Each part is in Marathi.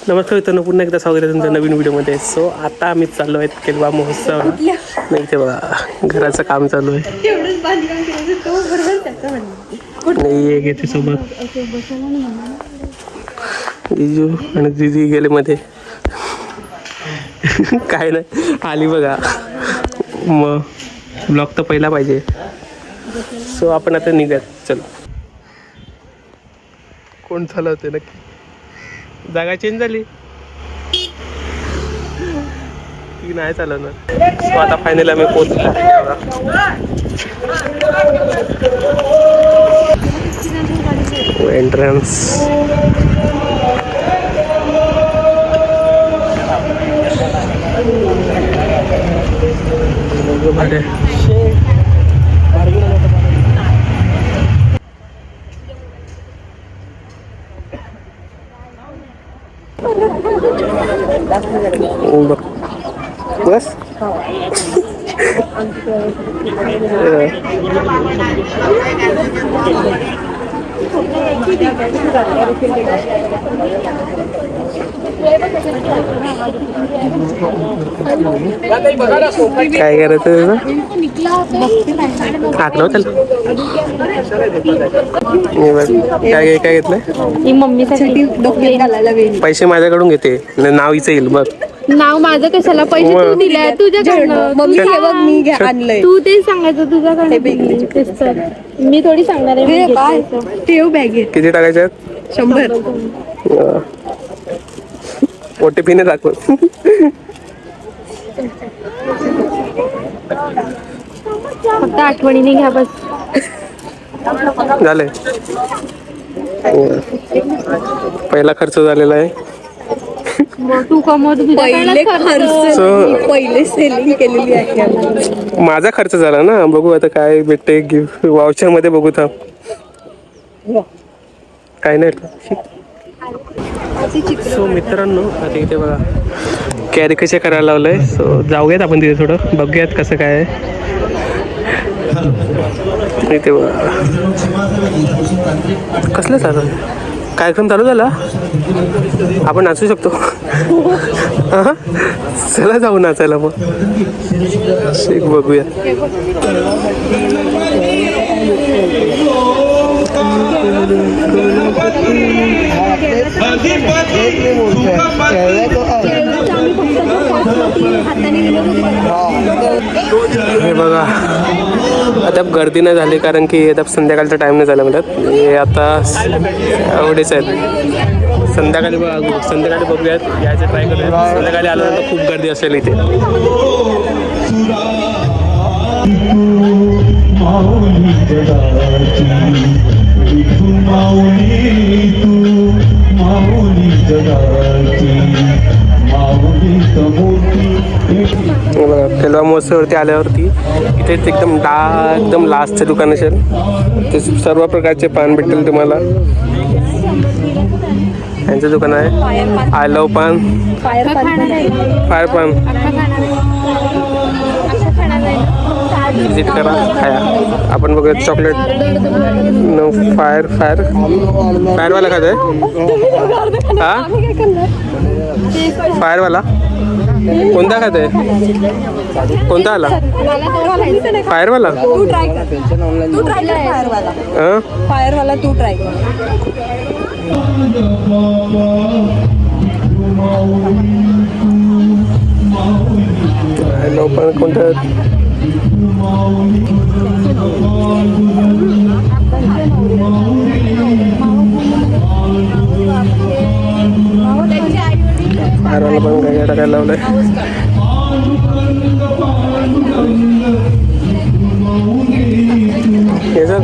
नमस्कार मित्रांनो, पुन्हा एकदा स्वागत आहे तुमच्या नवीन व्हिडिओमध्ये. सो आता आम्ही चाललो आहे केलवा महोत्सव. नाही ते बघा घराचं काम चालू आहे. नाही घेते सोबत जिजू आणि दीदी गेले मध्ये. काय नाही आली बघा, मग ब्लॉग तर पहिला पाहिजे. सो आपण आता निघत. चल कोण झालं होते नक्की, जागा चेंज झाली ती नाही चालवणार. सो आता फायनली आम्ही पोहोचलो. एंट्रन्स भाडे बस. काय करायचं टाकलं त्याला. काय काय घेतलंय मम्मीसाठी डोक्यात घालायला वेळ. पैसे माझ्याकडून घेते, नाव हिचं येईल बघ. नाव माझं कशाला, पैसे तू दिले तुझ्याकडनं. मम्मी हे बघ मी आणलंय. तू ते सांगायचं तुझ्याकडनं. मी थोडी सांगणार आहे. काय ठेव बॅगेत. किती टाकायचे आहेत? 100. OTP ने दाखव. फक्त आठवणीने घ्या बस. झाले. पहिला खर्च झालेला आहे. तू कमवतो पहिले सेलिंग केलेली आहे. माझा खर्च झाला ना. बघू आता काय भेटते गिफ्ट वाउचर मध्ये. बघू थांब काय नाही. सो मित्रांनो आता इथे बघा कॅरी कसे करायला लावलंय. सो जाऊयात आपण तिथे थोडं बघूयात कसं काय आहे. इथे बघा कसलं चालू कार्यक्रम चालू झाला. आपण नाचू शकतो. चला जाऊ नाचायला मग. शेक बघूया. हे बघा आता गर्दी नाही झाली कारण की आता संध्याकाळचा टाइम नाही झाला म्हणतात. हे आता एवढेच आहेत. संध्याकाळी बघूयात, यायचं ट्राय करूयात. संध्याकाळी आल्यानंतर खूप गर्दी असेल इथे. केलवा महोत्सवावरती आल्यावरती इथेच एकदम लास्टचे दुकान असेल. ते सर्व प्रकारचे पान भेटेल तुम्हाला. यांचं दुकान आहे आय लव पान. फायर पान विजिट करा, खाया. आपण बघूया चॉकलेट फायरवाला खात आहे. हा फायरवाला कोणता खात आहे? कोणता आला फायरवाला? फायरवाला तू ट्राय कर. पण कोणतं फायरवाला पण काय टाकायला लावलंय. हे सर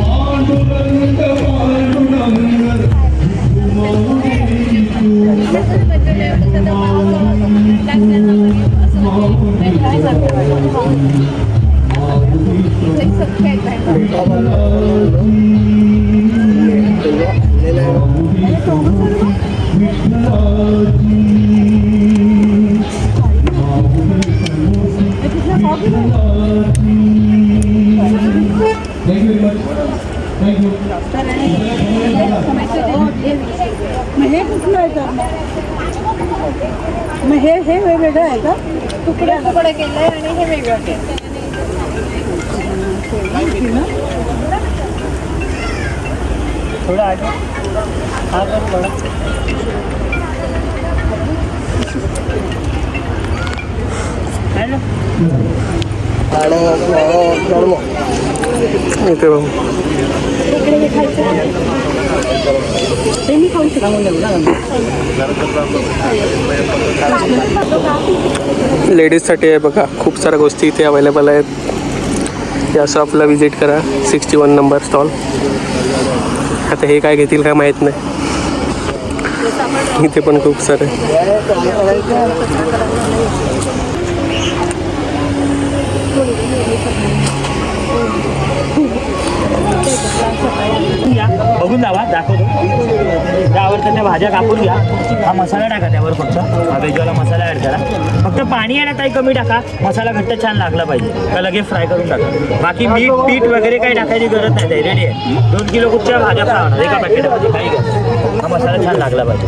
मग हे वेगळं आहे का? तुकडे केलंय आणि हे वेगळं केलं. थोड़ा आगे हाँ कर थोड़ा हेलो इथे बघ ते मी खाऊ शकतो. लेडीजसाठी आहे बघा, खूप साऱ्या गोष्टी इथे अवेलेबल आहेत. या शॉपला व्हिजिट करा. 61 नंबर स्टॉल. आता हे काय घेतील काय माहीत नाही. इथे पण खूप सारे बघून जावा, दाखवतो. त्या आवडतं त्या भाज्या कापून घ्या. हा मसाला टाका त्यावर, फक्त हा वेजवाला मसाला ॲड करा. फक्त पाणी आहे ना ताई कमी टाका, मसाला घट्ट छान लागला पाहिजे का लगेच फ्राय करून टाका. बाकी मीठ पीठ वगैरे काही टाकायची गरज नाही. ताई रेडी आहे. 2 किलो कुठच्या भाज्या फ्राय होणार एका पॅकेटमध्ये. काही घ्या, हा मसाला छान लागला पाहिजे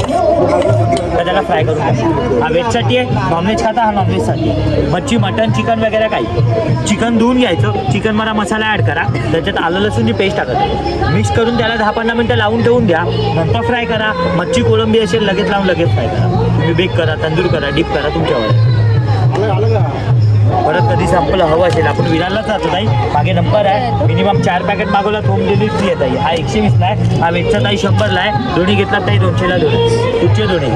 तर त्याला फ्राय करून टाका. हा व्हेजसाठी आहे. नॉनव्हेज खाता, हा नॉनव्हेजसाठी आहे. मच्छी मटन चिकन वगैरे काही. चिकन धुवून घ्यायचं, चिकन मला मसाला ॲड करा, त्याच्यात आलं लसूणची पेस्ट टाकायची, मिक्स करून त्याला 10-15 मिनटं लावून ठेवून द्या. नंतर फ्राय करा. मच्छी कोळंबी असेल लगेच लावून लगेच फ्राय करा. तुम्ही बेक करा, तंदूर करा, डीप करा, तुमच्यावर. परत कधी संपलं हवं असेल, आपण विरारलाच जातो ताई. मागे नंबर आहे. मिनिमम 4 पॅकेट मागवला होम डिलिव्हरी फ्री आहे ताई. हा 120ला आहे. हा वेजचा ताई 100ला आहे. दोन्ही घेतलात ताई 200ला दोन्ही. कुठचे दोन्ही?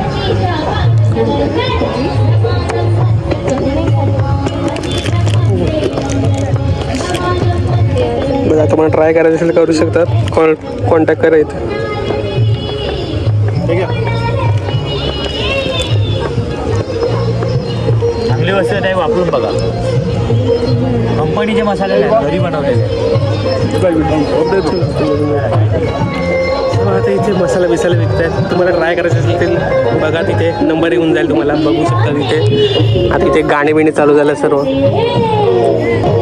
बघा, तुम्हाला ट्राय करायचं असेल करू शकतात. कॉन्टॅक्ट करा इथे. चांगली वस्तू आहे ताई, वापरून बघा. कंपनीचे मसाले नाही, घरी बनवलेले. आता इथे मसाला बिसाला विकत आहेत. तुम्हाला ट्राय करायचं असेल तर बघा, तिथे नंबर येऊन जाईल तुम्हाला. बघू शकता तिथे. आता इथे गाणे बिणे चालू झालं सर्व.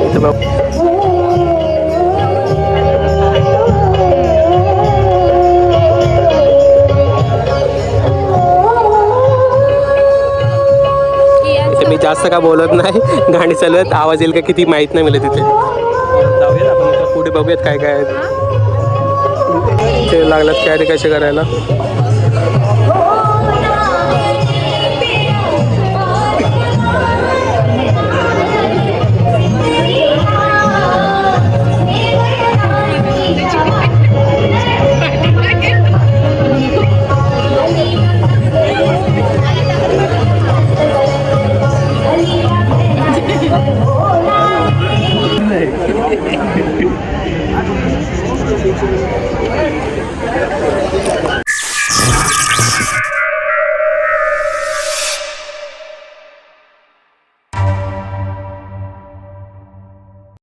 इथे बघ, मी जास्त का बोलत नाही. गाणी चालू आहेत, आवाज येईल का किती माहीत नाही मला तिथे. जाऊयात आपण पुढे, बघूयात काय काय आहेत. ते लागलात कॅरी कसे करायला.